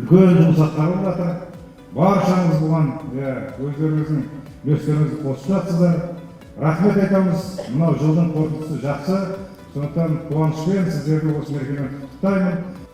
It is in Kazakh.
үлкен жұмыс атқарылып жатыр. Баршаңыз бұған өздеріңіздің үлестеріңізді қосып жатсыздар. Рахмет айтамыз. Мынау жылдың қорытындысы жақсы. Сондықтан қуанышпен сіздерді осы мерекемен құттықтаймын.